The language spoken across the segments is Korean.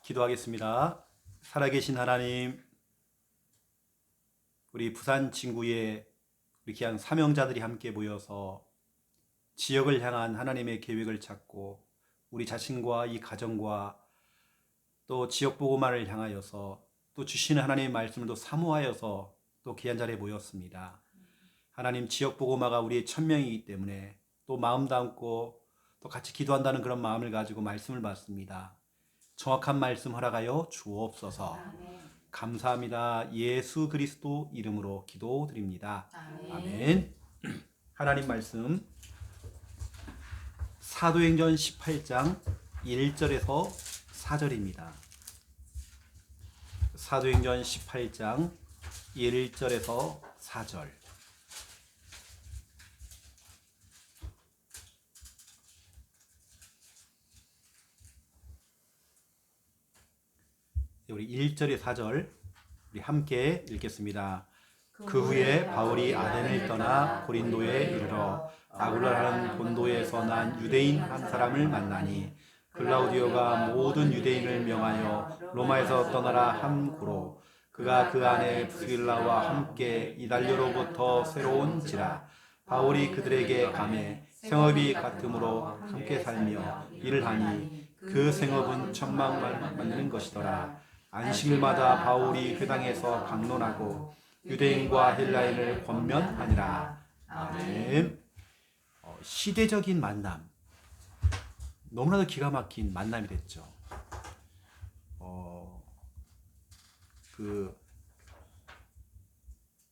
기도하겠습니다. 살아계신 하나님, 우리 부산 진구의 우리 귀한 사명자들이 함께 모여서 지역을 향한 하나님의 계획을 찾고 우리 자신과 이 가정과 또 지역 보고만을 향하여서 또 주시는 하나님의 말씀을 또 사모하여서 또 귀한 자리에 모였습니다. 하나님, 지역 보고마가 우리의 천명이기 때문에 또 마음 담고 또 같이 기도한다는 그런 마음을 가지고 말씀을 받습니다. 정확한 말씀 허락하여 주옵소서. 감사합니다. 예수 그리스도 이름으로 기도드립니다. 아멘. 하나님 말씀 사도행전 18장 1절에서 4절입니다. 사도행전 18장 1절에서 4절. 우리 1절에 4절 우리 함께 읽겠습니다. 그 후에 바울이 아덴을 떠나 고린도에 이르러 아굴라라는 본도에서 난 유대인 한 사람을 만나니 글라우디오가 모든 유대인을 명하여 로마에서 떠나라 함고로 그가 그 안에 부스길라와 함께 이달료로부터 새로운지라. 바울이 그들에게 감해 생업이 같으므로 함께 살며 일을 하니 그 생업은 천막만 만드는 것이더라. 안식일마다 바울이 회당에서 강론하고 유대인과 헬라인을 권면하니라. 아멘. 시대적인 만남, 너무나도 기가 막힌 만남이 됐죠.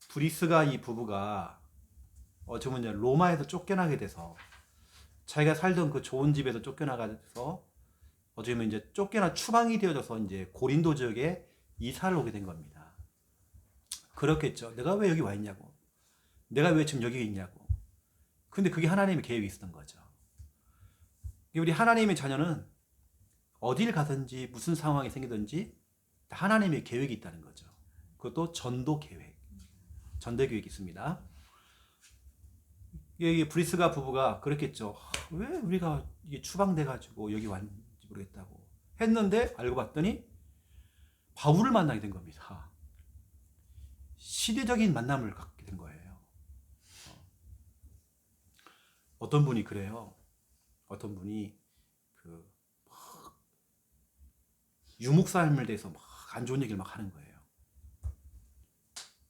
브리스가 이 부부가 어쩌면 이제 로마에서 쫓겨나게 돼서 자기가 살던 그 좋은 집에서 쫓겨나가서 어쩌면 이제 쫓겨나 추방이 되어져서 이제 고린도 지역에 이사를 오게 된 겁니다. 그렇겠죠. 내가 왜 여기 와 있냐고. 내가 왜 지금 여기 있냐고. 근데 그게 하나님의 계획이 있었던 거죠. 우리 하나님의 자녀는 어딜 가든지 무슨 상황이 생기든지 하나님의 계획이 있다는 거죠. 그것도 전도 계획. 전도 계획이 있습니다. 여기 브리스가 부부가 그랬겠죠. 왜 우리가 이게 추방돼가지고 여기 왔는지 모르겠다고 했는데 알고 봤더니 바울을 만나게 된 겁니다. 시대적인 만남을 갖게 된 거예요. 어떤 분이 그래요. 어떤 분이 유목 삶을 대해서 막 안 좋은 얘기를 막 하는 거예요.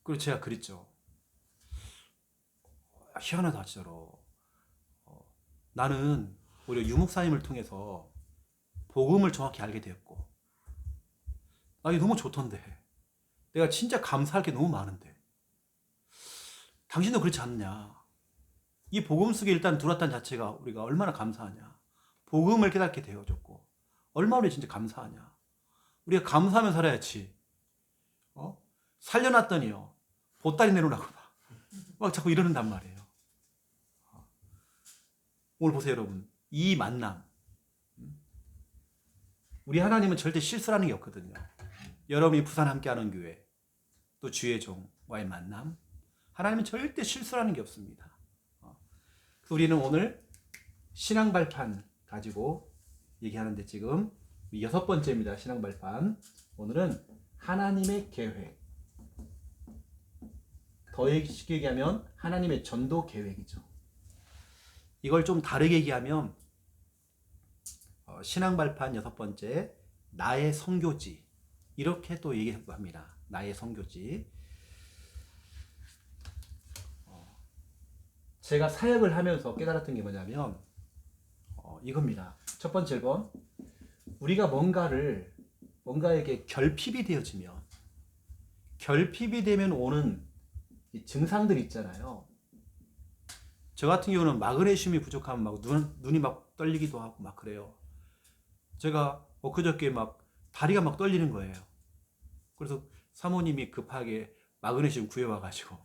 그래서 제가 그랬죠. 희한하다 진짜로. 나는 오히려 유목사님을 통해서 복음을 정확히 알게 되었고, 이게 너무 좋던데, 내가 진짜 감사할 게 너무 많은데, 당신도 그렇지 않느냐. 이 복음 속에 일단 들어왔다는 자체가 우리가 얼마나 감사하냐. 복음을 깨닫게 되어졌고 얼마나 우리 진짜 감사하냐. 우리가 감사하면 살아야지. 살려놨더니요 보따리 내놓으라고 막 자꾸 이러는단 말이에요. 오늘 보세요 여러분, 이 만남, 우리 하나님은 절대 실수라는 게 없거든요. 여러분이 부산 함께하는 교회, 또 주의 종과의 만남, 하나님은 절대 실수라는 게 없습니다. 그래서 우리는 오늘 신앙 발판 가지고 얘기하는데 지금 6번째입니다. 신앙 발판. 오늘은 하나님의 계획. 더 쉽게 얘기하면 하나님의 전도 계획이죠. 이걸 좀 다르게 얘기하면 신앙 발판 6번째, 나의 선교지. 이렇게 또 얘기합니다. 나의 선교지. 제가 사역을 하면서 깨달았던 게 뭐냐면 이겁니다. 첫 번째 건, 우리가 뭔가에게 결핍이 되어지면, 결핍이 되면 오는 이 증상들 있잖아요. 저 같은 경우는 마그네슘이 부족하면 막 눈이 막 떨리기도 하고 막 그래요. 제가 엊그저께 막 다리가 막 떨리는 거예요. 그래서 사모님이 급하게 마그네슘 구해와가지고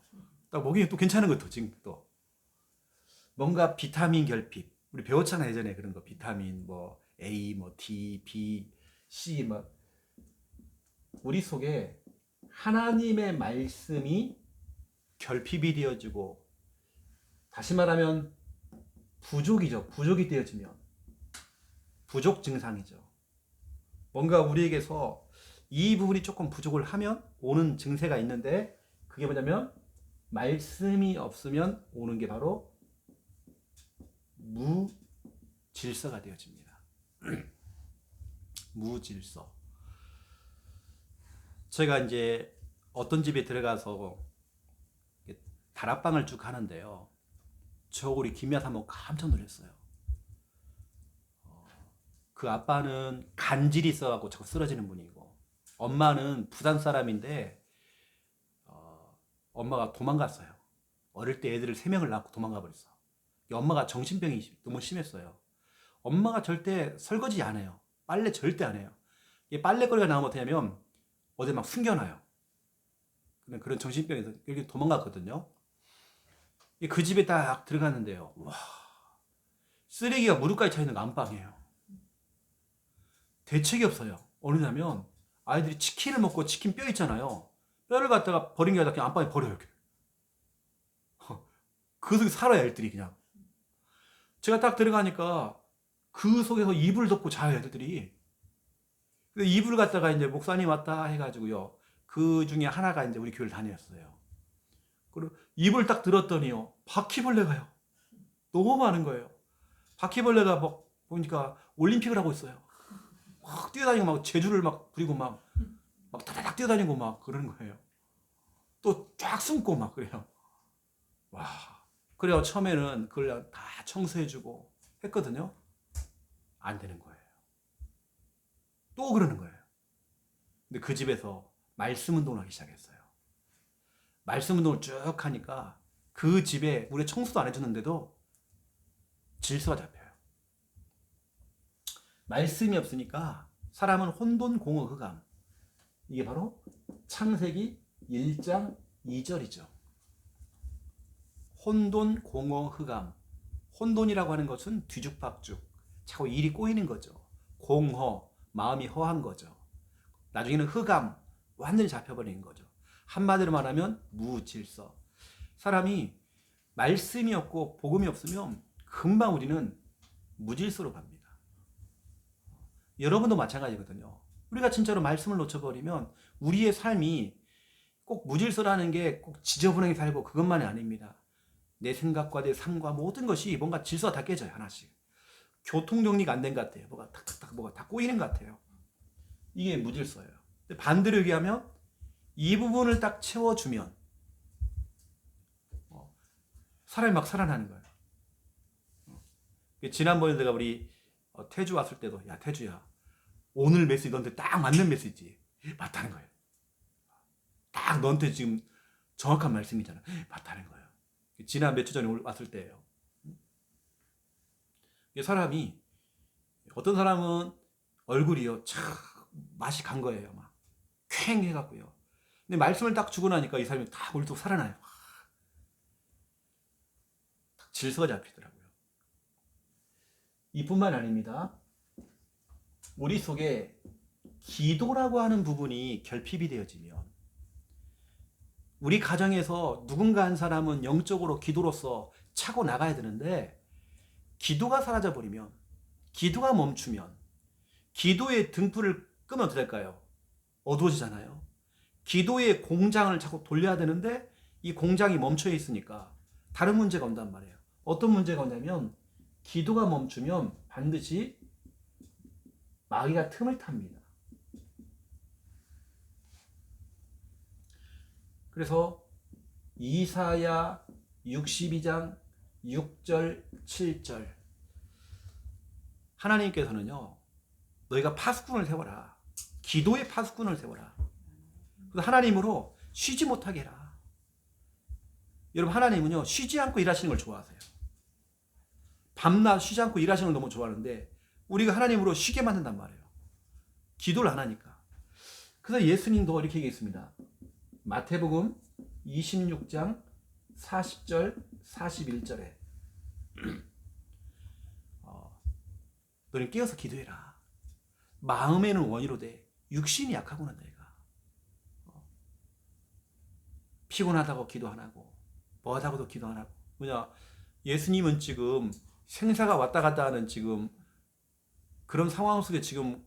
딱 먹이니 또 괜찮은 것도 지금 또 뭔가 비타민 결핍, 우리 배웠잖아요 예전에 그런 거. 비타민 뭐 A, 뭐 D, B, C 막 우리 속에 하나님의 말씀이 결핍이 되어지고, 다시 말하면 부족이죠. 부족이 되어지면 부족 증상이죠. 뭔가 우리에게서 이 부분이 조금 부족을 하면 오는 증세가 있는데, 그게 뭐냐면 말씀이 없으면 오는 게 바로 무질서가 되어집니다. 무질서. 제가 이제 어떤 집에 들어가서 다락방을 쭉 하는데요, 저 우리 김야 사모 깜짝 놀랐어요. 그 아빠는 간질이 있어갖고 자꾸 쓰러지는 분이고, 엄마는 부산 사람인데 엄마가 도망갔어요. 어릴 때 애들을 3명을 낳고 도망가 버렸어. 엄마가 정신병이 너무 심했어요. 엄마가 절대 설거지 안 해요. 빨래 절대 안 해요. 빨래거리가 나오면 어떻게 하냐면 어디 막 숨겨놔요. 그런 정신병에서 여기 도망갔거든요. 그 집에 딱 들어갔는데요, 와, 쓰레기가 무릎까지 차 있는 거 안방이에요. 대책이 없어요. 어느냐면 아이들이 치킨을 먹고 치킨 뼈 있잖아요. 뼈를 갖다가 버린 게 아니라 그냥 안방에 버려요. 이렇게. 그 속에 살아요, 애들이 그냥. 제가 딱 들어가니까 그 속에서 이불 덮고 자요, 애들이. 이불 갖다가 이제 목사님 왔다 해가지고요, 그 중에 하나가 이제 우리 교회를 다녔어요. 그리고 이불 딱 들었더니요, 바퀴벌레가요. 너무 많은 거예요. 바퀴벌레가 막 보니까 올림픽을 하고 있어요. 막 뛰어다니고 막 제주를 막 부리고 막 다다닥 뛰어다니고 막 그러는 거예요. 또 쫙 숨고 막 그래요. 와. 그래요. 처음에는 그걸 다 청소해주고 했거든요. 안 되는 거예요. 또 그러는 거예요. 근데 그 집에서 말씀 운동을 하기 시작했어요. 말씀 운동을 쭉 하니까 그 집에 우리 청소도 안 해줬는데도 질서가 잡혀요. 말씀이 없으니까 사람은 혼돈공허흑암. 이게 바로 창세기 1장 2절이죠. 혼돈공허흑암. 혼돈이라고 하는 것은 뒤죽박죽, 자꾸 일이 꼬이는 거죠. 공허, 마음이 허한 거죠. 나중에는 흑암, 완전히 잡혀버리는 거죠. 한마디로 말하면 무질서. 사람이 말씀이 없고 복음이 없으면 금방 우리는 무질서로 갑니다. 여러분도 마찬가지거든요. 우리가 진짜로 말씀을 놓쳐버리면 우리의 삶이 꼭 무질서라는 게 꼭 지저분하게 살고 그것만이 아닙니다. 내 생각과 내 삶과 모든 것이 뭔가 질서가 다 깨져요. 하나씩. 교통정리가 안 된 것 같아요. 뭐가 탁탁탁 뭐가 다 꼬이는 것 같아요. 이게 무질서예요. 근데 반대로 얘기하면 이 부분을 딱 채워주면 사람이 막 살아나는 거예요. 지난번에 내가 우리 태주 왔을 때도, 야 태주야, 오늘 메시지 너한테 딱 맞는 메시지. 맞다는 거예요. 딱 너한테 지금 정확한 말씀이잖아. 맞다는 거예요. 지난 몇 주 전에 왔을 때예요. 사람이, 어떤 사람은 얼굴이요, 참 맛이 간 거예요. 막 쾌행 해갖고요. 근데 말씀을 딱 주고 나니까 이 사람이 다 우리 속 살아나요. 딱 질서가 잡히더라고요. 이뿐만 아닙니다. 우리 속에 기도라고 하는 부분이 결핍이 되어지면, 우리 가정에서 누군가 한 사람은 영적으로 기도로서 차고 나가야 되는데, 기도가 사라져버리면, 기도가 멈추면, 기도의 등불을 끄면 어떻게 될까요? 어두워지잖아요. 기도의 공장을 자꾸 돌려야 되는데 이 공장이 멈춰 있으니까 다른 문제가 온단 말이에요. 어떤 문제가 오냐면, 기도가 멈추면 반드시 마귀가 틈을 탑니다. 그래서 이사야 62장 6절 7절, 하나님께서는요, 너희가 파수꾼을 세워라. 기도의 파수꾼을 세워라. 그래서 하나님으로 쉬지 못하게 해라. 여러분, 하나님은요, 쉬지 않고 일하시는 걸 좋아하세요. 밤낮 쉬지 않고 일하시는 걸 너무 좋아하는데 우리가 하나님으로 쉬게 만든단 말이에요. 기도를 안 하니까. 그래서 예수님도 이렇게 얘기했습니다. 마태복음 26장 40절 41절에 너는 깨어서 기도해라. 마음에는 원이로되 육신이 약하구나. 내가 피곤하다고 기도 안 하고 뭐하다고도 기도 안 하고. 뭐냐, 예수님은 지금 생사가 왔다 갔다 하는 지금 그런 상황 속에 지금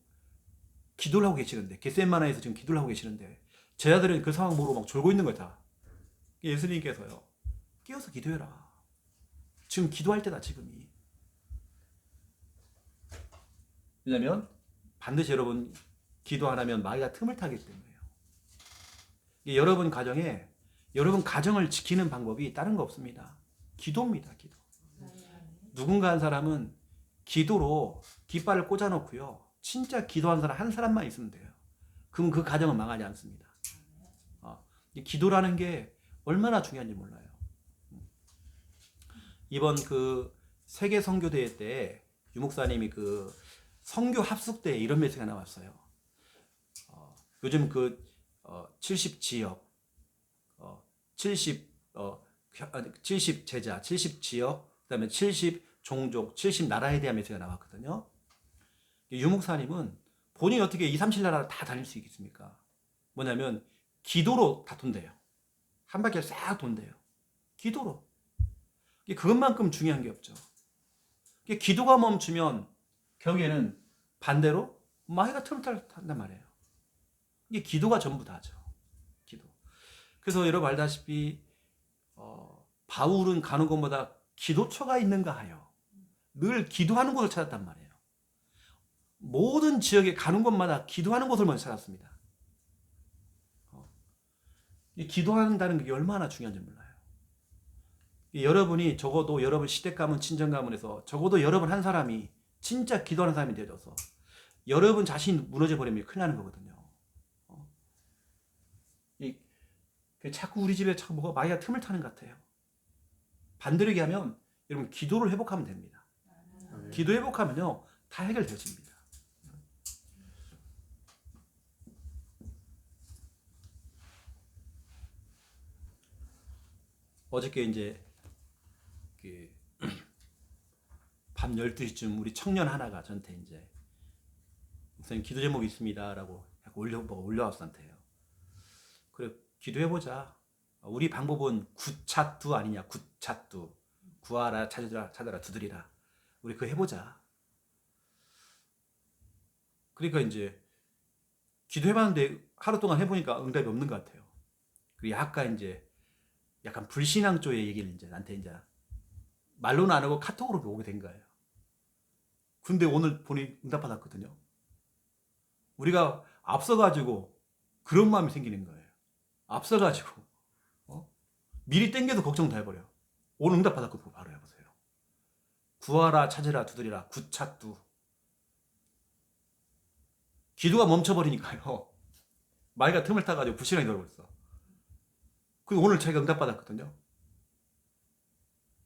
기도를 하고 계시는데, 겟세마네에서 지금 기도를 하고 계시는데 제자들은 그 상황 모르고 막 졸고 있는 거다. 예수님께서요, 깨어서 기도해라. 지금 기도할 때다, 지금이. 왜냐면 반드시 여러분 기도 안 하면 마귀가 틈을 타기 때문에요. 여러분 가정에, 여러분 가정을 지키는 방법이 다른 거 없습니다. 기도입니다. 기도. 누군가 한 사람은 기도로 깃발을 꽂아놓고요, 진짜 기도한 사람 한 사람만 있으면 돼요. 그럼 그 가정은 망하지 않습니다. 기도라는 게 얼마나 중요한지 몰라요. 이번 그 세계 선교대회 때 유목사님이 그 선교 합숙대에 이런 메시지가 나왔어요. 요즘 그 70지역, 70 제자, 70지역, 그다음에 70 종족, 70 나라에 대한 메시지가 나왔거든요. 유목사님은 본인이 어떻게 2, 3, 7 나라를 다 다닐 수 있겠습니까? 뭐냐면 기도로 다 돈대요. 한 바퀴를 싹 돈대요. 기도로. 그것만큼 중요한 게 없죠. 기도가 멈추면 결국에는 반대로 마귀가 틈을 탄단 말이에요. 이게 기도가 전부 다죠. 기도. 그래서 여러분 알다시피 바울은 가는 곳마다 기도처가 있는가 하여 늘 기도하는 곳을 찾았단 말이에요. 모든 지역에 가는 곳마다 기도하는 곳을 먼저 찾았습니다. 기도한다는 게 얼마나 중요한지 몰라요. 여러분이 적어도 여러분 시댁 가문, 친정 가문에서 적어도 여러분 한 사람이 진짜 기도하는 사람이 되어서 여러분 자신이 무너져 버리면 큰일 나는 거거든요. 자꾸 우리 집에 자꾸 뭐가 마귀가 틈을 타는 것 같아요. 반대로 얘기하면 여러분 기도를 회복하면 됩니다. 기도 회복하면요 다 해결되어집니다. 어저께 이제 밤 12시쯤 우리 청년 하나가 저한테 이제 목사님 기도 제목이 있습니다라고 올려왔한테요. 그래 기도해보자. 우리 방법은 구차두 아니냐. 구차두. 구하라 찾아라 두드리라. 우리 그거 해보자. 그러니까 이제 기도해봤는데 하루 동안 해보니까 응답이 없는 것 같아요. 그리고 약간 불신앙 쪽의 얘기를 이제 나한테 이제 말로는 안 하고 카톡으로 오게 된 거예요. 근데 오늘 보니 응답받았거든요. 우리가 앞서가지고 그런 마음이 생기는 거예요. 앞서가지고 미리 땡겨도 걱정 다 해버려. 오늘 응답받았고 바로 해보세요. 구하라 찾으라 두드리라 구차두. 기도가 멈춰버리니까요 마귀가 틈을 타가지고 불신앙이 들어버렸어. 그리고 오늘 제가 응답받았거든요.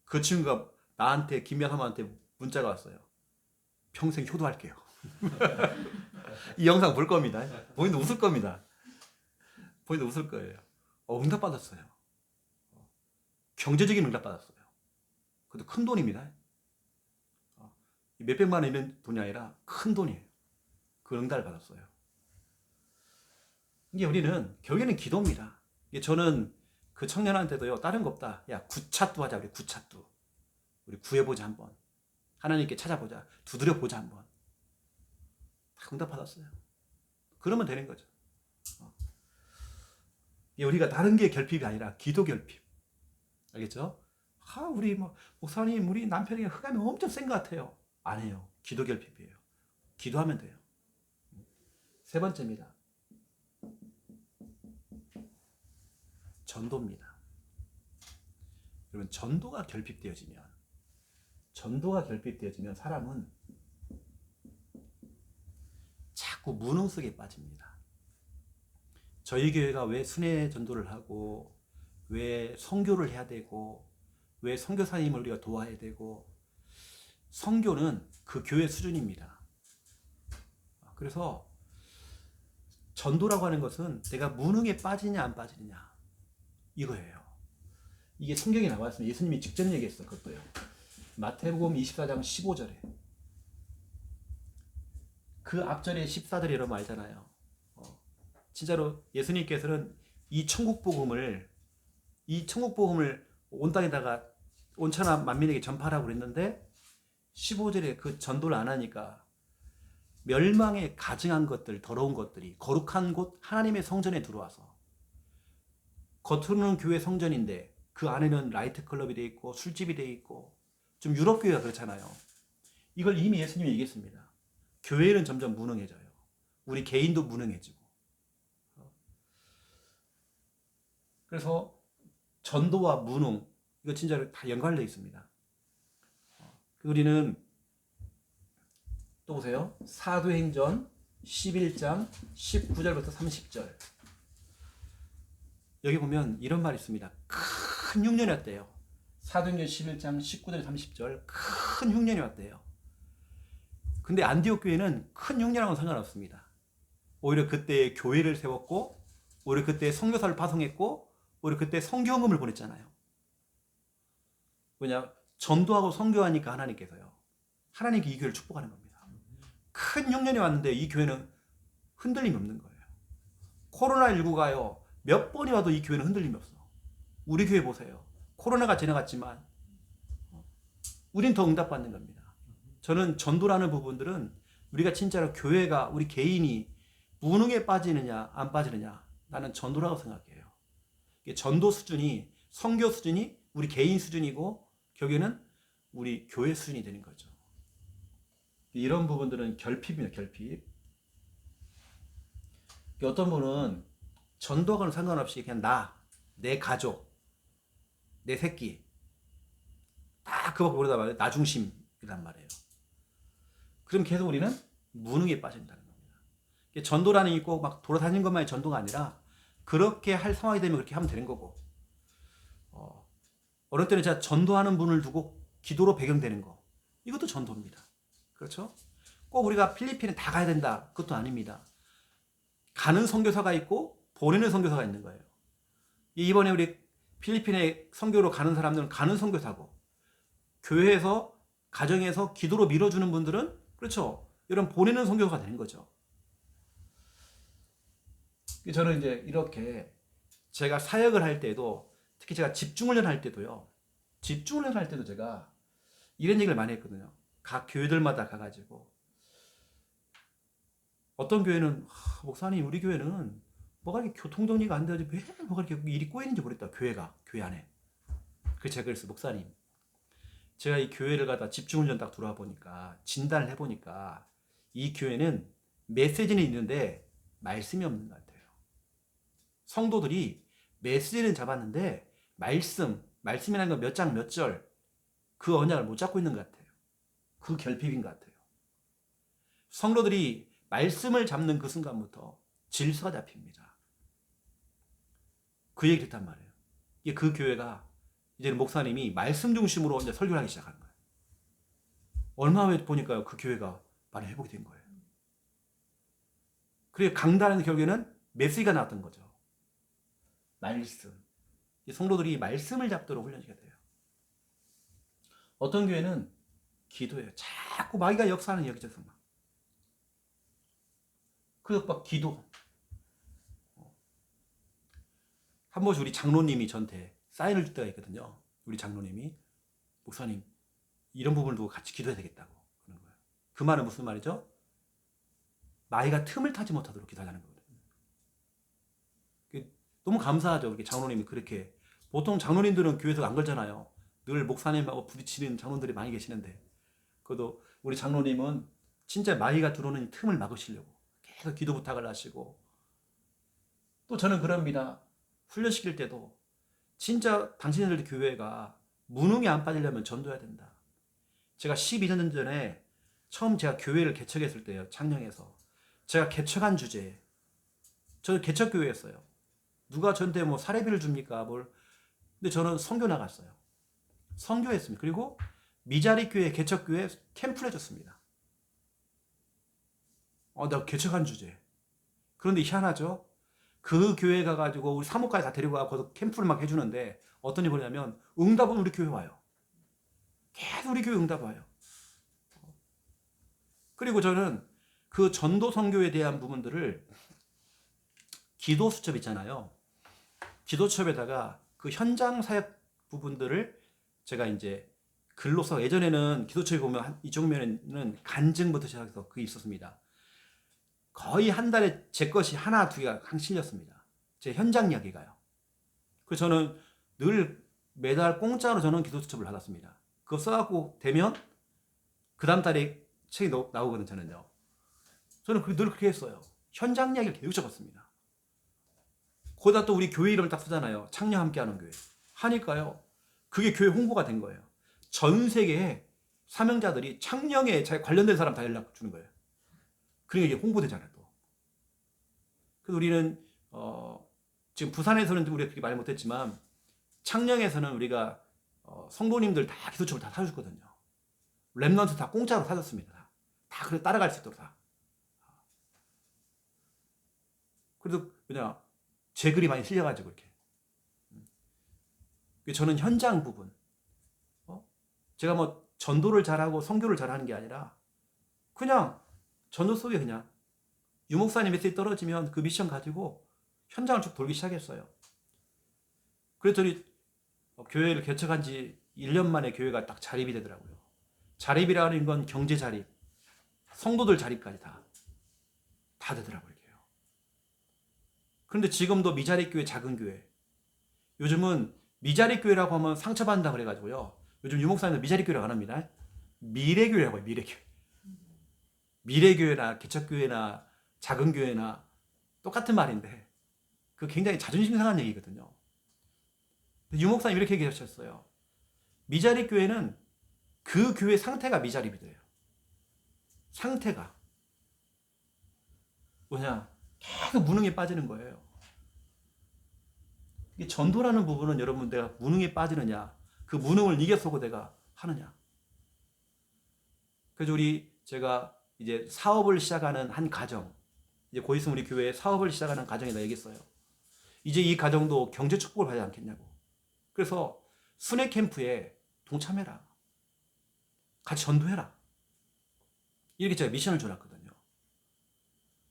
그 친구가 나한테, 김여삼한테 문자가 왔어요. 평생 효도할게요. 이 영상 볼 겁니다. 본인도 웃을 겁니다. 본인도 웃을 거예요. 응답받았어요. 경제적인 응답받았어요. 그것도 큰 돈입니다. 몇백만 원 있는 돈이 아니라 큰 돈이에요. 그 응답을 받았어요. 이게 우리는 결국에는 기도입니다. 저는 그 청년한테도요, 다른 거 없다. 야, 구차두 하자. 우리 구차두. 우리 구해보자 한번. 하나님께 찾아보자. 두드려보자 한번. 다 응답받았어요. 그러면 되는 거죠. 우리가 다른 게 결핍이 아니라 기도 결핍. 알겠죠? 우리 목사님, 우리 남편이 흑암이 엄청 센 것 같아요. 아니에요. 기도 결핍이에요. 기도하면 돼요. 세 번째입니다. 전도입니다. 여러분, 전도가 결핍되어지면 사람은 자꾸 무능 속에 빠집니다. 저희 교회가 왜 순회 전도를 하고, 왜 선교를 해야 되고, 왜 선교사님을 우리가 도와야 되고, 선교는 그 교회 수준입니다. 그래서 전도라고 하는 것은 내가 무능에 빠지냐 안 빠지느냐 이거예요. 이게 성경에 나와 있습니다. 예수님이 직접 얘기했어. 그것도요. 마태복음 24장 15절에 그 앞절에 14절에 여러분 알잖아요. 진짜로 예수님께서는 이 천국 복음을 온 땅에다가 온천하 만민에게 전파하라고 그랬는데 15절에 그 전도를 안 하니까 멸망에 가증한 것들, 더러운 것들이 거룩한 곳 하나님의 성전에 들어와서 겉으로는 교회 성전인데 그 안에는 라이트 클럽이 돼 있고 술집이 돼 있고 좀 유럽 교회가 그렇잖아요. 이걸 이미 예수님이 얘기했습니다. 교회는 점점 무능해져요. 우리 개인도 무능해지고. 그래서 전도와 무능 이거 진짜로 다 연관되어 있습니다. 우리는 또 보세요. 사도행전 11장 19절부터 30절. 여기 보면 이런 말이 있습니다. 큰 흉년이 왔대요. 사도행전 11장 19절 30절 큰 흉년이 왔대요. 근데 안디옥 교회는 큰 흉년하고는 상관없습니다. 오히려 그때 교회를 세웠고 오히려 그때 선교사를 파송했고 오히려 그때 선교헌금을 보냈잖아요. 왜냐? 전도하고 선교하니까 하나님께서요. 하나님께 이 교회를 축복하는 겁니다. 큰 흉년이 왔는데 이 교회는 흔들림이 없는 거예요. 코로나19가요. 몇 번이 와도 이 교회는 흔들림이 없어. 우리 교회 보세요. 코로나가 지나갔지만 우린 더 응답받는 겁니다. 저는 전도라는 부분들은 우리가 진짜로 교회가 우리 개인이 무능에 빠지느냐 안 빠지느냐 나는 전도라고 생각해요. 전도 수준이 선교 수준이 우리 개인 수준이고 결국에는 우리 교회 수준이 되는 거죠. 이런 부분들은 결핍입니다. 결핍. 어떤 분은 전도하고는 상관없이 그냥 내 가족, 내 새끼 다 그거 보려다 말이에요. 나 중심이란 말이에요. 그럼 계속 우리는 무능에 빠진다는 겁니다. 전도라는 게 꼭 막 돌아다니는 것만이 전도가 아니라 그렇게 할 상황이 되면 그렇게 하면 되는 거고 어느 때는 제가 전도하는 분을 두고 기도로 배경되는 거 이것도 전도입니다. 그렇죠? 꼭 우리가 필리핀에 다 가야 된다 그것도 아닙니다. 가는 선교사가 있고 보내는 선교사가 있는 거예요. 이번에 우리 필리핀에 선교로 가는 사람들은 가는 선교사고 교회에서 가정에서 기도로 밀어주는 분들은 그렇죠. 이런 보내는 선교사가 되는 거죠. 저는 이제 이렇게 제가 사역을 할 때도 특히 제가 집중훈련 할 때도요. 집중훈련 할 때도 제가 이런 얘기를 많이 했거든요. 각 교회들마다 가가지고 어떤 교회는 목사님 우리 교회는 뭐가 이렇게 교통정리가 안 되지 왜 뭐가 이렇게 일이 꼬이는지 모르겠다. 교회 안에. 그래서 제가 그랬어요. 목사님 제가 이 교회를 가다 집중훈련 딱 들어와 보니까 진단을 해보니까 이 교회는 메시지는 있는데 말씀이 없는 것 같아요. 성도들이 메시지는 잡았는데 말씀이라는 건 몇 장 몇 절 그 언약을 못 잡고 있는 것 같아요. 그 결핍인 것 같아요. 성도들이 말씀을 잡는 그 순간부터 질서가 잡힙니다. 그 얘기를 했단 말이에요. 이게 그 교회가 이제는 목사님이 말씀 중심으로 이제 설교를 하기 시작하는 거예요. 얼마 후에 보니까요, 그 교회가 많이 회복이 된 거예요. 그리고 강단에서 결국에는 메시지가 나왔던 거죠. 말씀. 성도들이 말씀을 잡도록 훈련시켜야 돼요. 어떤 교회는 기도예요. 자꾸 마귀가 역사하는 여기저기서 막. 그래서 막 기도. 한 번씩 우리 장로님이 저한테 사인을 줄 때가 있거든요. 우리 장로님이 목사님 이런 부분을 두고 같이 기도해야 되겠다고 그러는 거예요. 그 말은 무슨 말이죠? 마귀가 틈을 타지 못하도록 기도하자는 거거든요. 너무 감사하죠. 이렇게 장로님이 그렇게 보통 장로님들은 교회에서 안 걸잖아요. 늘 목사님하고 부딪히는 장로들이 많이 계시는데 그래도 우리 장로님은 진짜 마귀가 들어오는 틈을 막으시려고 계속 기도 부탁을 하시고 또 저는 그럽니다. 훈련시킬 때도 진짜 당신들 교회가 무능에 안 빠지려면 전도해야 된다. 제가 12년 전에 처음 제가 교회를 개척했을 때요. 창녕에서 제가 개척한 주제에 저는 개척교회였어요. 누가 저한테 뭐 사례비를 줍니까? 근데 저는 선교 나갔어요. 선교했습니다. 그리고 미자리 교회 개척교회 캠프를 해줬습니다. 나 개척한 주제. 그런데 희한하죠? 그 교회 가가지고 우리 사무까지 다 데리고 가서 거기서 캠프를 막 해주는데 어떤 일이 벌어냐면 응답은 우리 교회 와요. 계속 우리 교회 응답 와요. 그리고 저는 그 전도 선교에 대한 부분들을 기도 수첩 있잖아요. 기도 수첩에다가 그 현장 사역 부분들을 제가 이제 글로 써. 예전에는 기도 수첩에 보면 이쪽 면에는 간증부터 시작해서 그게 있었습니다. 거의 한 달에 제 것이 하나 두 개가 항 실렸습니다. 제 현장 이야기가요. 그래서 저는 늘 매달 공짜로 저는 기도 수첩을 받았습니다. 그거 써갖고 되면 그 다음 달에 책이 나오거든요. 저는요. 저는 늘 그렇게 했어요. 현장 이야기를 계속 적었습니다. 거기다 또 우리 교회 이름을 딱 쓰잖아요. 창녀 함께하는 교회. 하니까요. 그게 교회 홍보가 된 거예요. 전 세계에 사명자들이 창녕에 관련된 사람 다 연락 주는 거예요. 그러니까 이게 홍보되잖아요. 또. 그래서 우리는 지금 부산에서는 우리가 그렇게 말 못했지만 창녕에서는 우리가 성도님들 다 기도첩을 다 사줬거든요. 랩넌트 다 공짜로 사줬습니다. 다 그래 따라갈 수 있도록 다. 그래도 그냥 제 글이 많이 실려가지고 이렇게. 저는 현장 부분. 제가 뭐 전도를 잘하고 선교를 잘하는 게 아니라 그냥 전도 속에 그냥 유목사님 메시지 떨어지면 그 미션 가지고 현장을 쭉 돌기 시작했어요. 그랬더니 교회를 개척한 지 1년 만에 교회가 딱 자립이 되더라고요. 자립이라는 건 경제 자립, 성도들 자립까지 다 되더라고요. 그런데 지금도 미자립 교회, 작은 교회. 요즘은 미자립 교회라고 하면 상처받는다 그래가지고요. 요즘 유목사님들 미자립 교회라고 안 합니다. 미래교회라고 해요. 미래교회. 미래교회나 개척교회나 작은 교회나 똑같은 말인데 그 굉장히 자존심 상한 얘기거든요. 유목사님 이렇게 얘기하셨어요. 미자립 교회는 그 교회 상태가 미자립이 돼요. 상태가. 뭐냐? 계속 무능에 빠지는 거예요. 이 전도라는 부분은 여러분 내가 무능에 빠지느냐, 그 무능을 이겨서고 내가 하느냐. 그래서 제가 이제 사업을 시작하는 한 가정, 이제 곧 있으면 우리 교회에 사업을 시작하는 가정이다 얘기했어요. 이제 이 가정도 경제 축복을 받지 않겠냐고. 그래서 순회 캠프에 동참해라. 같이 전도해라. 이렇게 제가 미션을 줘놨거든요.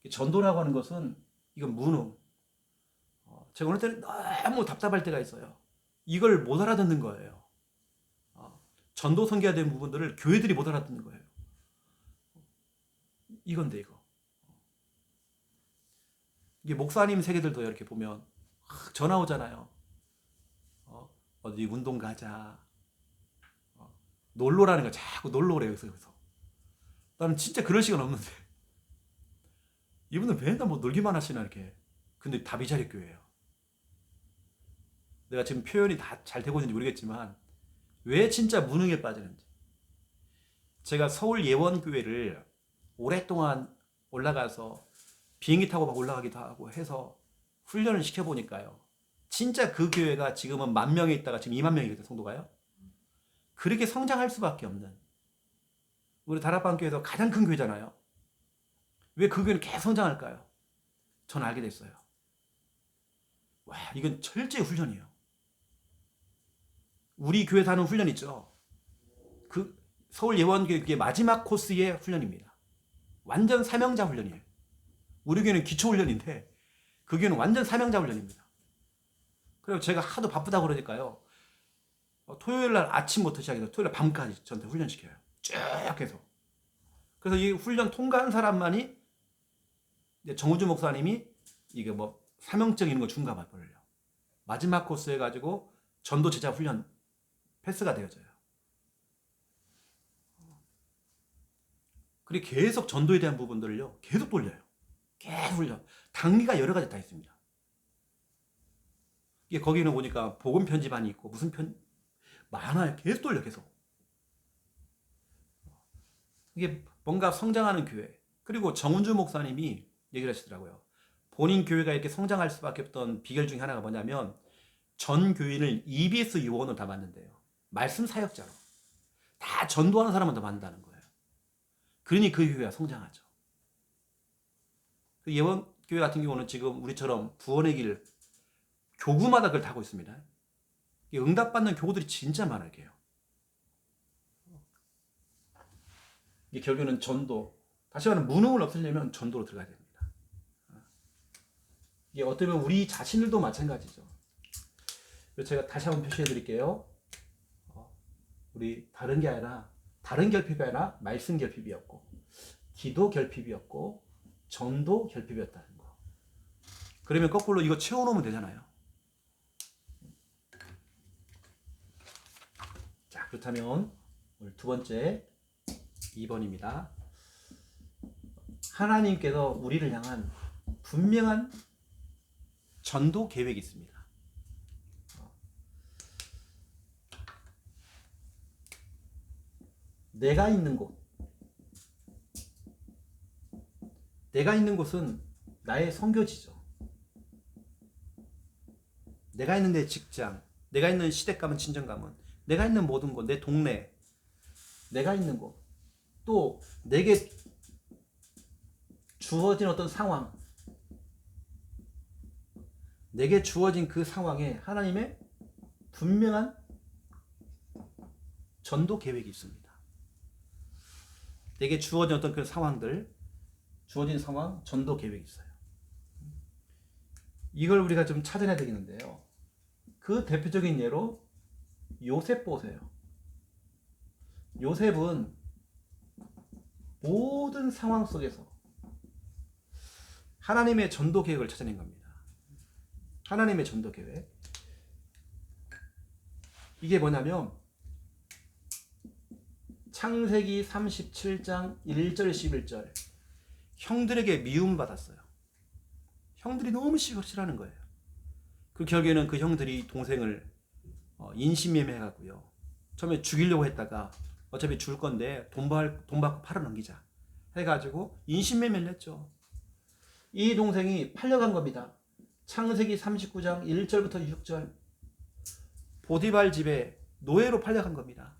전도라고 하는 것은 이건 무능. 제가 어느 때는 너무 답답할 때가 있어요. 이걸 못 알아듣는 거예요. 전도 선교해야 되는 부분들을 교회들이 못 알아듣는 거예요. 이건데 이거. 이게 목사님 세계들도 이렇게 보면 전화 오잖아요. 어디 운동 가자. 놀러라는 거 자꾸 놀러 오래요. 여기서. 나는 진짜 그럴 시간 없는데. 이분들 맨날 뭐 놀기만 하시나 이렇게. 근데 다 미자립 교회예요. 내가 지금 표현이 다 잘 되고 있는지 모르겠지만 왜 진짜 무능에 빠지는지. 제가 서울 예원교회를 오랫동안 올라가서 비행기 타고 막 올라가기도 하고 해서 훈련을 시켜보니까요. 진짜 그 교회가 지금은 10,000명에 있다가 지금 20,000명이거든요. 성도가요. 그렇게 성장할 수밖에 없는. 우리 다락방교회도 가장 큰 교회잖아요. 왜 그 교회는 계속 성장할까요? 저는 알게 됐어요. 와, 이건 철저히 훈련이에요. 우리 교회에서 하는 훈련 있죠. 그 서울 예원교회 마지막 코스의 훈련입니다. 완전 사명자 훈련이에요. 우리 교회는 기초 훈련인데 그 교회는 완전 사명자 훈련입니다. 그리고 제가 하도 바쁘다고 그러니까요. 토요일 날 아침부터 시작해서 토요일 날 밤까지 저한테 훈련시켜요. 쭉 해서. 그래서 이 훈련 통과한 사람만이 정우주 목사님이 이게 뭐 사명적인 거 중감을 벌려요. 마지막 코스 해가지고 전도 제자 훈련 패스가 되어져요. 그리고 계속 전도에 대한 부분들을요 계속 돌려요. 계속 훈련. 단계가 여러 가지 다 있습니다. 이게 거기는 보니까 복음 편집안이 있고 무슨 많아요. 계속 돌려 계속. 이게 뭔가 성장하는 교회. 그리고 정은주 목사님이 얘기를 하시더라고요. 본인 교회가 이렇게 성장할 수밖에 없던 비결 중에 하나가 뭐냐면 전 교인을 EBS 요원으로 다 만든대요. 말씀 사역자로. 다 전도하는 사람만 더 만든다는 거예요. 그러니 그 교회가 성장하죠. 그 예원교회 같은 경우는 지금 우리처럼 구원의 길 교구마다 그걸 타고 있습니다. 응답받는 교구들이 진짜 많아요. 이게 결국에는 전도. 다시 말하면 무능을 없애려면 전도로 들어가야 됩니다. 이게 어떻게 보면 우리 자신들도 마찬가지죠. 제가 다시 한번 표시해 드릴게요. 우리 다른 게 아니라 다른 결핍이 아니라 말씀 결핍이었고 기도 결핍이었고 전도 결핍이었다는 거. 그러면 거꾸로 이거 채워놓으면 되잖아요. 자, 그렇다면 오늘 두 번째 2번입니다. 하나님께서 우리를 향한 분명한 전도 계획이 있습니다. 내가 있는 곳은 나의 선교지죠. 내가 있는 내 직장, 내가 있는 시댁 가문, 친정 가문, 내가 있는 모든 곳, 내 동네, 내가 있는 곳, 또 내게 주어진 어떤 상황, 내게 주어진 그 상황에 하나님의 분명한 전도 계획이 있습니다. 내게 주어진 어떤 그 상황들, 주어진 상황, 전도 계획이 있어요. 이걸 우리가 좀 찾아내야 되겠는데요. 그 대표적인 예로 요셉 보세요. 요셉은 모든 상황 속에서 하나님의 전도 계획을 찾아낸 겁니다. 하나님의 전도 계획. 이게 뭐냐면 창세기 37장 1절 11절 형들에게 미움받았어요. 형들이 너무 싫어하는 거예요. 그 결국에는 그 형들이 동생을 인신매매해가고요. 처음에 죽이려고 했다가 어차피 줄 건데 돈 받고 팔아넘기자 해가지고 인신매매를 했죠. 이 동생이 팔려간 겁니다. 창세기 39장 1절부터 6절 보디발 집에 노예로 팔려간 겁니다.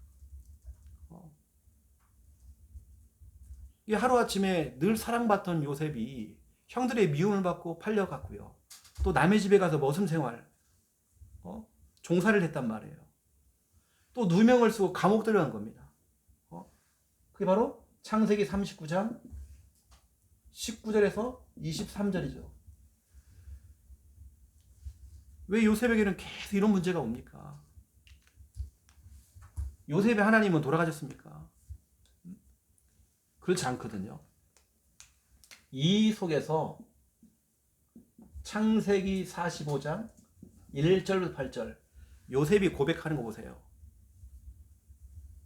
이 하루아침에 늘 사랑받던 요셉이 형들의 미움을 받고 팔려갔고요. 또 남의 집에 가서 머슴 생활, 종살이를 했단 말이에요. 또 누명을 쓰고 감옥 들어간 겁니다. 그게 바로 창세기 39장 19절에서 23절이죠. 왜 요셉에게는 계속 이런 문제가 옵니까? 요셉의 하나님은 돌아가셨습니까? 그렇지 않거든요. 이 속에서 창세기 45장 1절부터 8절 요셉이 고백하는 거 보세요.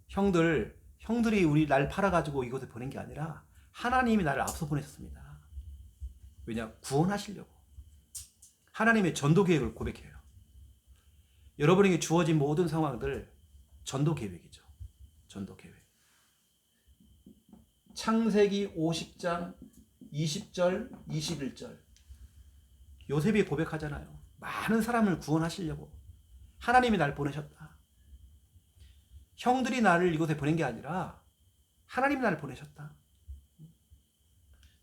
형들이 우리 날 팔아가지고 이곳에 보낸 게 아니라 하나님이 나를 앞서 보내셨습니다. 왜냐? 구원하시려고. 하나님의 전도 계획을 고백해요. 여러분에게 주어진 모든 상황들 전도 계획이죠. 전도 계획. 창세기 50장 20절 21절 요셉이 고백하잖아요. 많은 사람을 구원하시려고 하나님이 날 보내셨다. 형들이 나를 이곳에 보낸 게 아니라 하나님이 나를 보내셨다.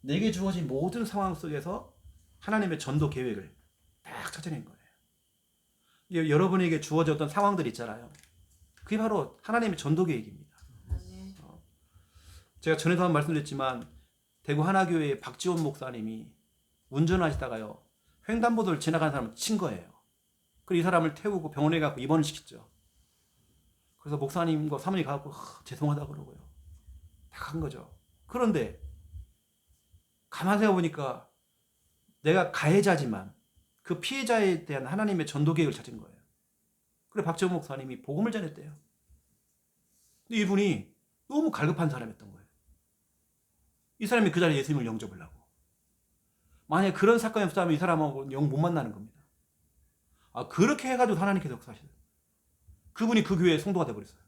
내게 주어진 모든 상황 속에서 하나님의 전도 계획을 딱 찾아낸 거예요. 여러분에게 주어졌던 상황들 있잖아요. 그게 바로 하나님의 전도 계획입니다. 제가 전에도 한 말씀드렸지만 대구 하나교회의 박지원 목사님이 운전하시다가요. 횡단보도를 지나가는 사람을 친 거예요. 그리고 이 사람을 태우고 병원에 가고 입원을 시켰죠. 그래서 목사님과 사모님이 가고 죄송하다 그러고요. 다 간 거죠. 그런데 가만히 생각해보니까 내가 가해자지만 그 피해자에 대한 하나님의 전도 계획을 찾은 거예요. 그래 박지원 목사님이 복음을 전했대요. 근데 이분이 너무 갈급한 사람이었던 거예요. 이 사람이 그 자리에 예수님을 영접을 하고 만약에 그런 사건이 없다면 이 사람하고 영 못 만나는 겁니다. 그렇게 해가지고 하나님께서 역사하시더라고요. 그분이 그 교회의 성도가 되어버렸어요.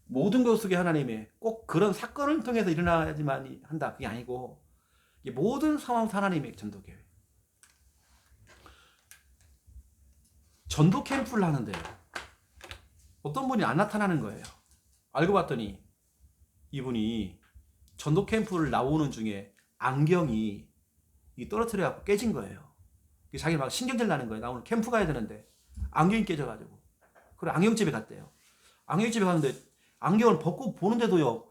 모든 것 속에 하나님의 꼭 그런 사건을 통해서 일어나야지만 한다. 그게 아니고 모든 상황에서 하나님의 전도 계획. 전도 캠프를 하는데요. 어떤 분이 안 나타나는 거예요. 알고 봤더니 이분이 전도 캠프를 나오는 중에 안경이 떨어뜨려갖고 깨진 거예요. 자기 막 신경질 나는 거예요. 나 오늘 캠프 가야 되는데 안경이 깨져가지고. 그래 안경집에 갔대요. 안경집에 갔는데 안경을 벗고 보는데도요.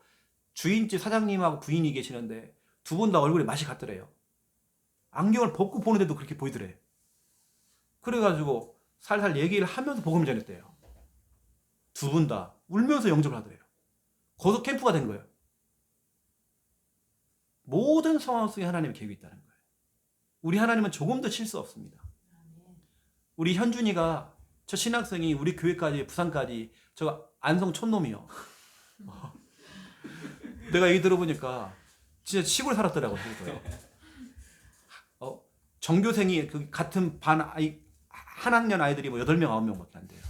주인집 사장님하고 부인이 계시는데 두 분 다 얼굴에 맛이 같더래요. 안경을 벗고 보는데도 그렇게 보이더래요. 그래가지고 살살 얘기를 하면서 복음을 전했대요. 두 분 다 울면서 영접을 하더래요. 거기서 캠프가 된 거예요. 모든 상황 속에 하나님의 계획이 있다는 거예요. 우리 하나님은 조금도 실수 없습니다. 우리 현준이가 저 신학생이 우리 교회까지 부산까지 저 안성 촌놈이요. 내가 얘기 들어보니까 진짜 시골 살았더라고요. 전교생이 그 같은 반 한 학년 아이들이 뭐 8명 9명밖에 안 돼요.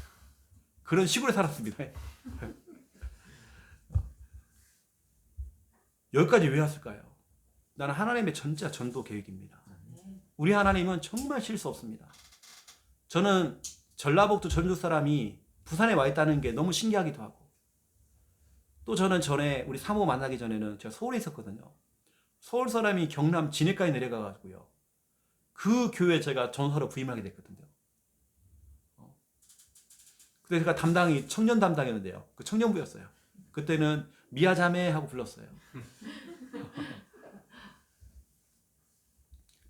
그런 시골에 살았습니다. 여기까지 왜 왔을까요? 나는 하나님의 전자 전도 계획입니다. 우리 하나님은 정말 실수 없습니다. 저는 전라북도 전주 사람이 부산에 와 있다는 게 너무 신기하기도 하고, 또 저는 전에 우리 사모 만나기 전에는 제가 서울에 있었거든요. 서울 사람이 경남 진해까지 내려가가지고요, 그 교회에 제가 전사로 부임하게 됐거든요. 그때 제가 담당이 청년 담당이었는데요, 그 청년부였어요. 그때는 미아자매 하고 불렀어요.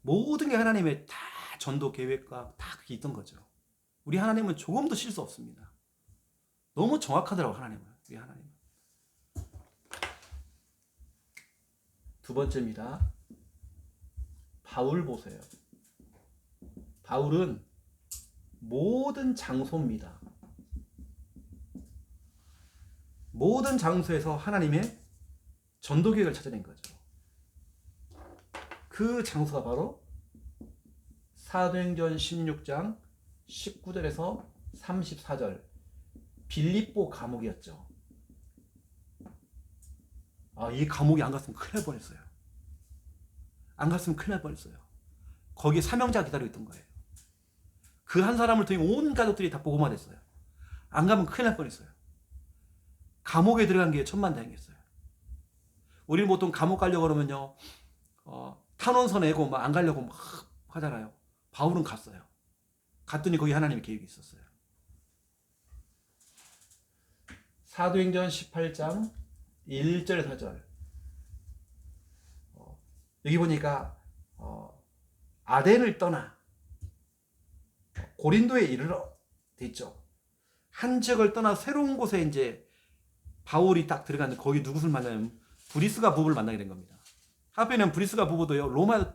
모든 게 하나님의 다 전도 계획과 다 그게 있던 거죠. 우리 하나님은 조금도 실수 없습니다. 너무 정확하더라고, 하나님은. 우리 하나님은. 두 번째입니다. 바울 보세요. 바울은 모든 장소입니다. 모든 장소에서 하나님의 전도 계획을 찾아낸 거죠. 그 장소가 바로 사도행전 16장 19절에서 34절 빌립보 감옥이었죠. 이 감옥에 안 갔으면 큰일 날 뻔했어요. 안 갔으면 큰일 날 뻔했어요. 거기에 사명자가 기다리고 있던 거예요. 그 한 사람을 통해 온 가족들이 다 복음화 됐어요. 안 가면 큰일 날 뻔했어요. 감옥에 들어간 게 천만다행이었어요. 우리는 보통 감옥 가려고 그러면요, 탄원서 내고 막 안 가려고 막 하잖아요. 바울은 갔어요. 갔더니 거기 하나님의 계획이 있었어요. 사도행전 18장 1절 4절 여기 보니까 아덴을 떠나 고린도에 이르러 돼 있죠. 한 지역을 떠나 새로운 곳에 이제 바울이 딱 들어갔는데 거기 누구를 만나면 브리스가 부부를 만나게 된 겁니다. 하필이면 브리스가 부부도요, 로마에서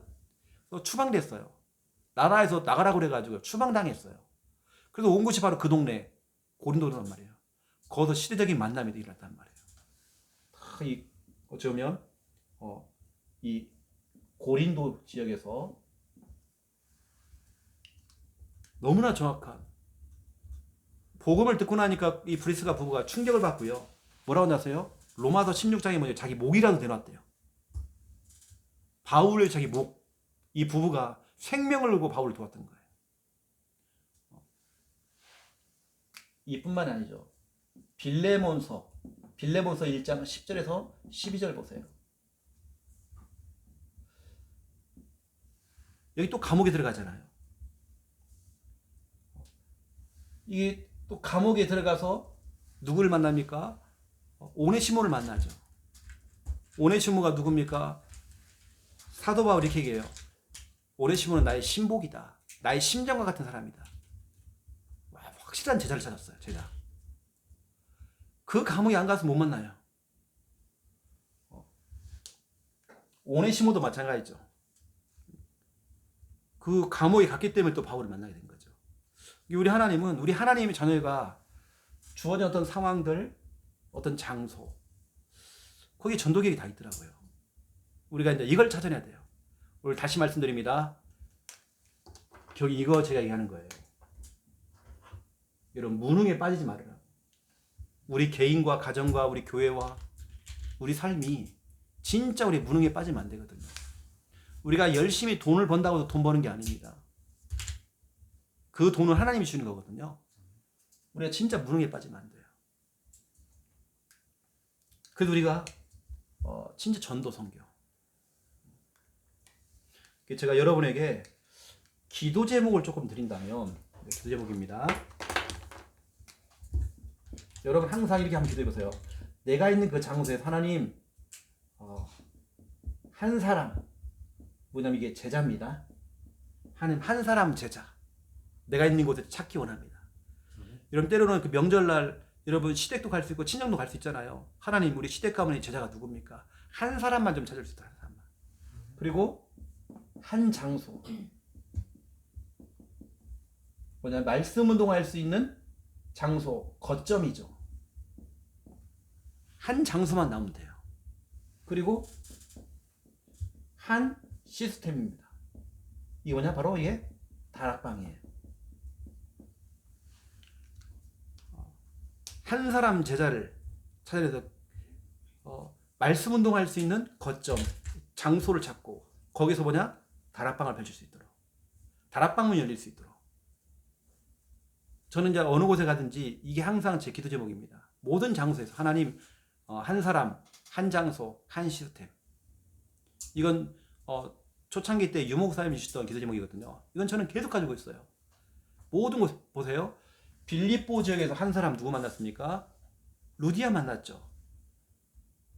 추방됐어요. 나라에서 나가라고 그래가지고 추방당했어요. 그래서 온 곳이 바로 그 동네 고린도란 말이에요. 거기서 시대적인 만남이 일어났단 말이에요. 어찌 보면 이 고린도 지역에서 너무나 정확한 복음을 듣고 나니까 이 브리스가 부부가 충격을 받고요, 뭐라고 하세요? 로마서 16장에 뭐냐, 자기 목이라도 내놨대요. 바울의 자기 목, 이 부부가 생명을 걸고 바울을 도왔던 거예요. 이뿐만 아니죠. 빌레몬서 1장 10절에서 12절 보세요. 여기 또 감옥에 들어가잖아요. 이게 또 감옥에 들어가서 누구를 만납니까? 오네시모를 만나죠. 오네시모가 누굽니까? 사도 바울이 이렇게 얘기해요. 오네시모는 나의 신복이다. 나의 심장과 같은 사람이다. 확실한 제자를 찾았어요. 제자. 그 감옥에 안 가서 못 만나요. 오네시모도 마찬가지죠. 그 감옥에 갔기 때문에 또 바울을 만나게 된 거죠. 우리 하나님은, 우리 하나님의 자녀가 주어진 어떤 상황들, 어떤 장소, 거기에 전도 계획이 다 있더라고요. 우리가 이제 이걸 찾아내야 돼요. 오늘 다시 말씀드립니다. 여기 이거 제가 얘기하는 거예요. 여러분, 무능에 빠지지 말아라. 우리 개인과 가정과 우리 교회와 우리 삶이 진짜 우리 무능에 빠지면 안 되거든요. 우리가 열심히 돈을 번다고 해서 돈 버는 게 아닙니다. 그 돈을 하나님이 주는 거거든요. 우리가 진짜 무능에 빠지면 안 돼요. 그래서 우리가 진짜 전도 선교. 제가 여러분에게 기도 제목을 조금 드린다면, 기도 제목입니다. 여러분 항상 이렇게 한번 기도해 보세요. 내가 있는 그 장소에서 하나님, 한 사람, 뭐냐면 이게 제자입니다. 하나님, 한 사람 제자, 내가 있는 곳에 찾기 원합니다. 여러분, 때로는 그 명절날 여러분 시댁도 갈 수 있고 친정도 갈 수 있잖아요. 하나님, 우리 시댁 가문의 제자가 누굽니까? 한 사람만 좀 찾을 수 있다. 한 사람만. 그리고 한 장소. 뭐냐, 말씀 운동할 수 있는 장소, 거점이죠. 한 장소만 나오면 돼요. 그리고 한 시스템입니다. 이게 뭐냐, 바로 이게 다락방이에요. 한 사람 제자를 찾아내서 말씀 운동할 수 있는 거점, 장소를 찾고 거기서 뭐냐, 다락방을 펼칠 수 있도록, 다락방문이 열릴 수 있도록. 저는 이제 어느 곳에 가든지 이게 항상 제 기도 제목입니다. 모든 장소에서 하나님, 한 사람, 한 장소, 한 시스템. 이건 초창기 때 유목사님이 주셨던 기도 제목이거든요. 이건 저는 계속 가지고 있어요. 모든 곳 보세요. 빌립보 지역에서 한 사람 누구 만났습니까? 루디아 만났죠.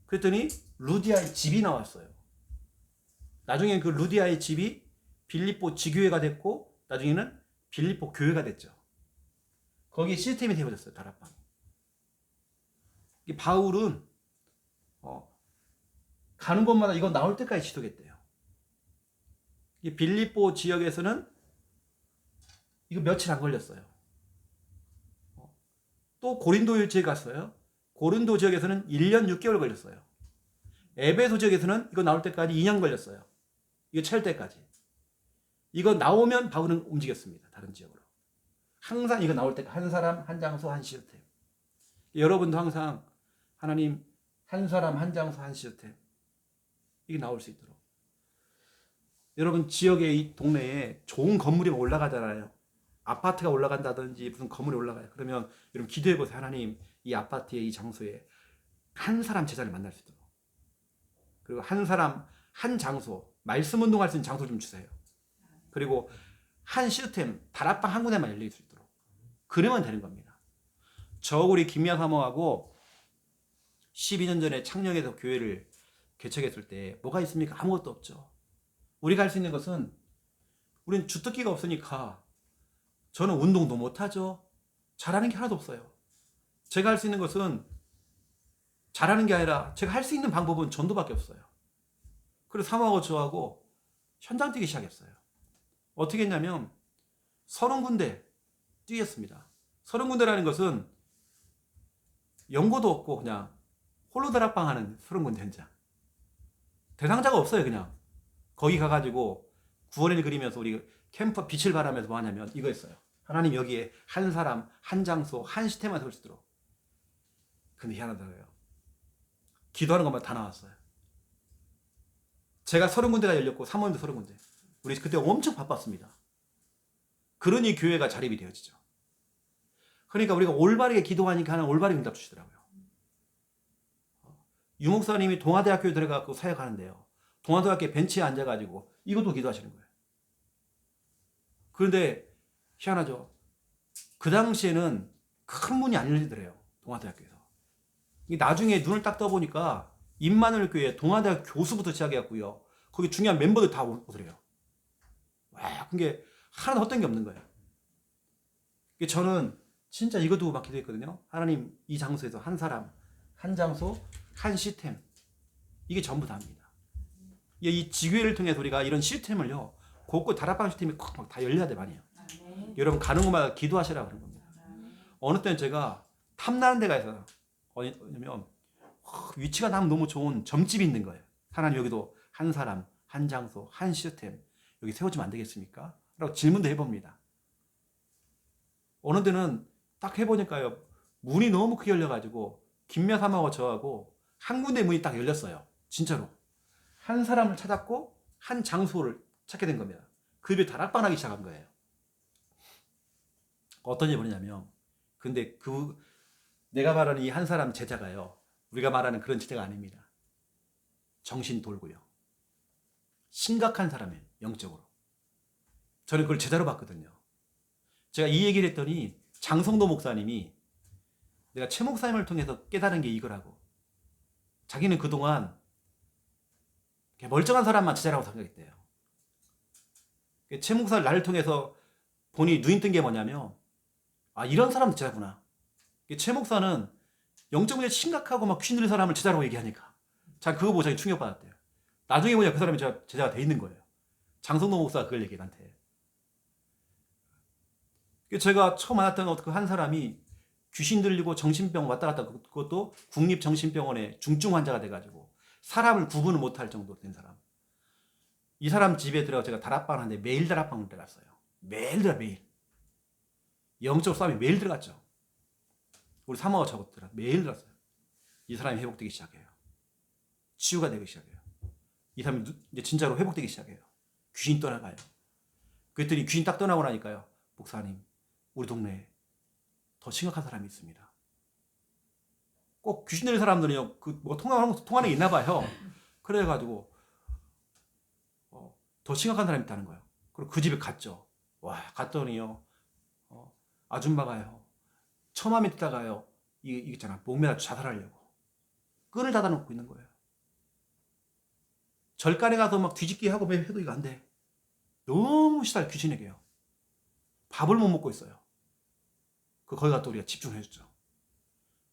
그랬더니 루디아의 집이 나왔어요. 나중에 그 루디아의 집이 빌립보 지교회가 됐고 나중에는 빌립보 교회가 됐죠. 거기에 시스템이 되어졌어요. 다락방. 바울은 가는 곳마다 이거 나올 때까지 지도겠대요. 이 빌립보 지역에서는 이거 며칠 안 걸렸어요. 또 고린도 지역에 갔어요. 고린도 지역에서는 1년 6개월 걸렸어요. 에베소 지역에서는 이거 나올 때까지 2년 걸렸어요. 이거 찰 때까지. 이거 나오면 바울은 움직였습니다. 다른 지역으로. 항상 이거 나올 때까지 한 사람, 한 장소, 한 시스템. 여러분도 항상 하나님, 한 사람, 한 장소, 한 시스템. 이게 나올 수 있도록. 여러분 지역의 이 동네에 좋은 건물이 올라가잖아요. 아파트가 올라간다든지 무슨 건물이 올라가요. 그러면 여러분 기도해 보세요. 하나님, 이 아파트에, 이 장소에 한 사람 제자를 만날 수 있도록. 그리고 한 사람, 한 장소, 말씀 운동할 수 있는 장소 좀 주세요. 그리고 한 시스템, 다락방 한 군데만 열릴 수 있도록. 그러면 되는 겁니다. 우리 김미아 사모하고 12년 전에 창녕에서 교회를 개척했을 때 뭐가 있습니까? 아무것도 없죠. 우리가 할 수 있는 것은, 우리는 주특기가 없으니까 저는 운동도 못하죠. 잘하는 게 하나도 없어요. 제가 할 수 있는 것은 잘하는 게 아니라 제가 할 수 있는 방법은 전도밖에 없어요. 그래서 사모하고 저하고 현장 뛰기 시작했어요. 어떻게 했냐면 30군데 뛰었습니다. 30군데라는 것은 연고도 없고 그냥 홀로 다락방 하는 30군데 현장. 대상자가 없어요. 그냥 거기 가가지고 구원을 그리면서 우리 캠프 빛을 발하면서 뭐 하냐면 이거 했어요. 하나님, 여기에 한 사람, 한 장소, 한 시스템만 설 수 있도록. 근데 희한하더라고요. 기도하는 것만 다 나왔어요. 제가 30군데가 열렸고 사모님도 30군데. 우리 그때 엄청 바빴습니다. 그러니 교회가 자립이 되어지죠. 그러니까 우리가 올바르게 기도하니까 하나님 올바르게 응답 주시더라고요. 유목사님이 동아대학교에 들어가서 사역하는데요. 동아대학교 벤치에 앉아가지고 이것도 기도하시는 거예요. 그런데 희한하죠. 그 당시에는 큰 문이 안 열리더래요. 동아대학교에서. 나중에 눈을 딱 떠보니까 임마누엘 교회 동아대학 교수부터 시작해갖고요. 거기 중요한 멤버들 다 오더래요. 와, 그게 하나도 헛된 게 없는 거예요. 저는 진짜 이거 두고 막 기도했거든요. 하나님, 이 장소에서 한 사람, 한 장소, 한 시스템. 이게 전부 다입니다. 이 지교회를 통해서 우리가 이런 시스템을요, 곳곳 다락방 시스템이 콱 다 열려야 돼 말이에요. 여러분 가는 곳마다 기도하시라고 그런 겁니다. 어느 때는 제가 탐나는 데가 있어요. 어디냐면 위치가 너무 좋은 점집이 있는 거예요. 하나님, 여기도 한 사람, 한 장소, 한 시스템 여기 세워주면 안 되겠습니까? 라고 질문도 해봅니다. 어느 데는 딱 해보니까요, 문이 너무 크게 열려가지고 김여삼하고 저하고 한 군데 문이 딱 열렸어요. 진짜로 한 사람을 찾았고 한 장소를 찾게 된 겁니다. 그 집에 다락방 하기 시작한 거예요. 어떤 일이 벌어냐면, 근데 내가 말하는 이 한 사람 제자가요, 우리가 말하는 그런 제자가 아닙니다. 정신 돌고요, 심각한 사람이에요. 영적으로. 저는 그걸 제자로 봤거든요. 제가 이 얘기를 했더니 장성도 목사님이 내가 최 목사님을 통해서 깨달은 게 이거라고. 자기는 그동안 멀쩡한 사람만 제자라고 생각했대요. 최 목사를 나를 통해서 보니 눈이 뜬 게 뭐냐면, 아, 이런 사람도 제자구나. 최 목사는 영적 문제 심각하고 막 귀신 들린 사람을 제자라고 얘기하니까 자, 그거 보고 자기 충격받았대요. 나중에 보니까 그 사람이 제자가 돼 있는 거예요. 장성도 목사가 그걸 얘기해 나한테. 제가 처음 만났던 그 한 사람이 귀신 들리고 정신병 왔다 갔다, 그것도 국립정신병원에 중증 환자가 돼가지고 사람을 구분을 못할 정도로 된 사람. 이 사람 집에 들어가 제가 다락방을 하는데 매일 다락방을 들어갔어요. 매일. 영적 싸움이 매일 들어갔죠. 우리 사모가 저거 매일 들어갔어요. 이 사람이 회복되기 시작해요. 치유가 되기 시작해요. 이 사람이 이제 진짜로 회복되기 시작해요. 귀신이 떠나가요. 그랬더니 귀신 딱 떠나고 나니까요. 목사님, 우리 동네에 더 심각한 사람이 있습니다. 꼭 귀신 들린 사람들은요, 뭐 통하는 게 있나 봐요. 그래가지고 더 심각한 사람이 있다는 거예요. 그리고 그 집에 갔죠. 와, 갔더니요, 아줌마가요, 처마 밑에다가요, 이게 있잖아, 목매다 자살하려고 끈을 닫아놓고 있는 거예요. 절간에 가서 막 뒤집기 하고 해도 이거 안 돼. 너무 시달 귀신에게요. 밥을 못 먹고 있어요. 거기 가서 우리가 집중해줬죠.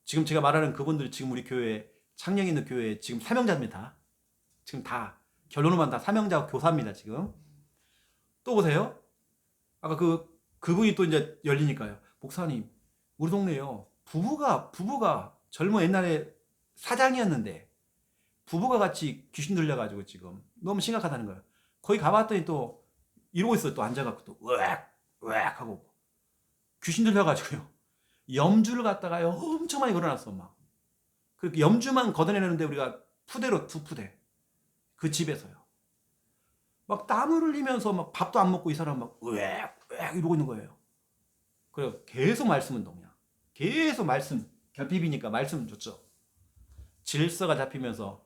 지금 제가 말하는 그분들이 지금 우리 교회, 창녕에 있는 교회에 지금 사명자입니다. 지금 다 결론으로만 다 사명자 교사입니다. 지금 또 보세요. 아까 그분이 또 이제 열리니까요. 목사님, 우리 동네요, 부부가 젊은 옛날에 사장이었는데 부부가 같이 귀신 들려가지고 지금 너무 심각하다는 거예요. 거기 가봤더니 또 이러고 있어요. 또 앉아갖고 또 으악 하고 귀신 들려가지고요, 염주를 갖다가요 엄청 많이 걸어놨어. 막 그렇게 염주만 걷어내는데 우리가 푸대로 2푸대 그 집에서요. 막 땀을 흘리면서 막 밥도 안 먹고 이 사람 막 으악 이러고 있는 거예요. 그래서 계속 말씀 운동이야. 계속 말씀, 결핍이니까 말씀 줬죠. 질서가 잡히면서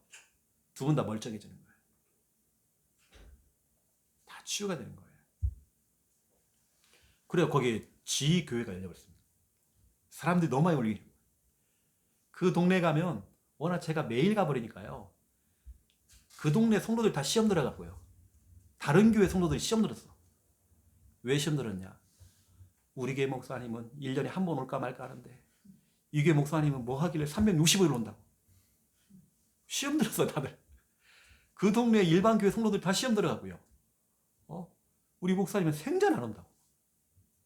두 분 다 멀쩡해지는 거예요. 다 치유가 되는 거예요. 그래서 거기에 지교회가 열려버렸습니다. 사람들이 너무 많이 올리는 거예요. 그 동네 가면 워낙 제가 매일 가버리니까요, 그 동네 성도들 다 시험 들어갔고요. 다른 교회 성도들이 시험 들었어. 왜 시험 들었냐? 우리 교회 목사님은 1년에 한 번 올까 말까 하는데 이 교회 목사님은 뭐 하길래 365일 온다고. 시험 들었어 다들. 그 동네 일반 교회 성도들 다 시험 들어가고요. 우리 목사님은 생전 안 온다고.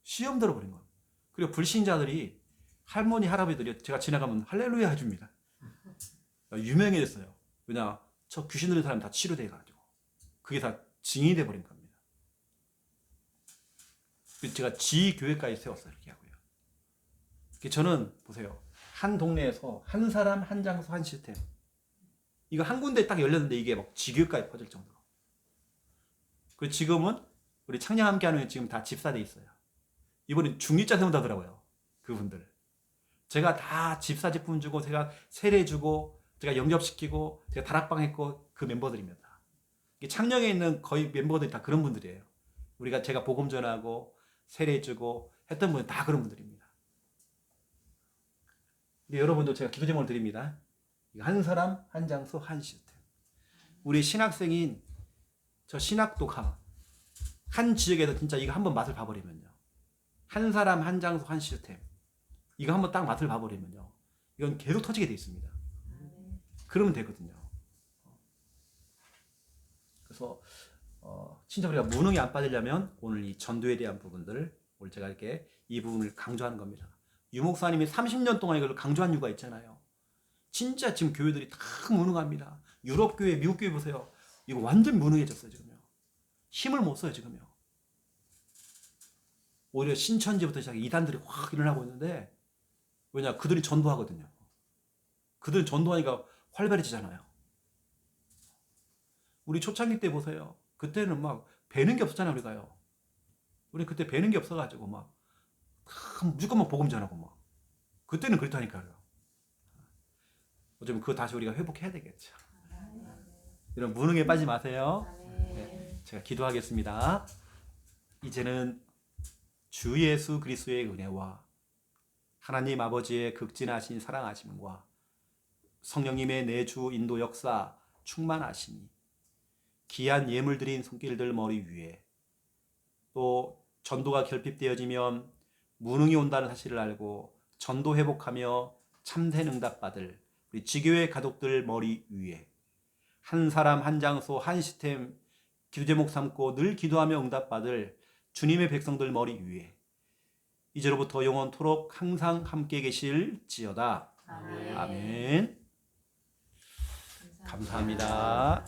시험 들어버린 거예요. 그리고 불신자들이, 할머니 할아버지들이 제가 지나가면 할렐루야 해줍니다. 유명해졌어요. 왜냐, 저 귀신 들린 사람 다 치료돼가지고 그게 다 증인이 돼버린 겁니다. 제가 지교회까지 세웠어요. 이렇게 하고요. 저는 보세요, 한 동네에서 한 사람 한 장소 한 시스템, 이거 한 군데 딱 열렸는데 이게 막 지교회까지 퍼질 정도로. 그리고 지금은 우리 창녕 함께하는 지금 다 집사돼 있어요. 이번에 중립자 세운다더라고요. 그분들 제가 다 집사 제품 주고, 제가 세례 주고, 제가 영접시키고, 제가 다락방 했고, 그 멤버들입니다. 창녕에 있는 거의 멤버들이 다 그런 분들이에요. 제가 복음 전하고 세례 주고 했던 분들 다 그런 분들입니다. 여러분도 제가 기도 제목을 드립니다. 한 사람 한 장소 한 시스템. 우리 신학생인 저 신학도가 한 지역에서 진짜 이거 한번 맛을 봐버리면요, 한 사람 한 장소 한 시스템, 이거 한번 딱 맛을 봐버리면요, 이건 계속 터지게 돼 있습니다. 그러면 되거든요. 그래서 진짜 우리가 무능에 안 빠지려면 오늘 이 전도에 대한 부분들, 오늘 제가 이렇게 이 부분을 강조하는 겁니다. 유 목사님이 30년 동안 이걸 강조한 이유가 있잖아요. 진짜 지금 교회들이 다 무능합니다. 유럽 교회, 미국 교회 보세요. 이거 완전 무능해졌어요 지금요. 힘을 못 써요 지금요. 오히려 신천지부터 시작해 이단들이 확 일어나고 있는데, 왜냐, 그들이 전도하거든요. 그들은 전도하니까 활발해지잖아요. 우리 초창기 때 보세요. 그때는 막 배는 게 없었잖아요. 우리 그때 배는 게 없어가지고 막 무조건 막 복음 전하고 막. 그때는 그렇다니까요. 어쩌면 그거 다시 우리가 회복해야 되겠죠. 이런 무능에 빠지지 마세요. 네, 제가 기도하겠습니다. 이제는 주 예수 그리스도의 은혜와 하나님 아버지의 극진하신 사랑하심과 성령님의 내주 인도 역사 충만하시니 귀한 예물 드린 손길들 머리 위에, 또 전도가 결핍되어지면 무능이 온다는 사실을 알고 전도 회복하며 참된 응답받을 우리 지교회 가족들 머리 위에 한 사람 한 장소 한 시스템 기도 제목 삼고 늘 기도하며 응답받을 주님의 백성들 머리 위에 이제로부터 영원토록 항상 함께 계실지어다. 아멘. 아멘. 감사합니다.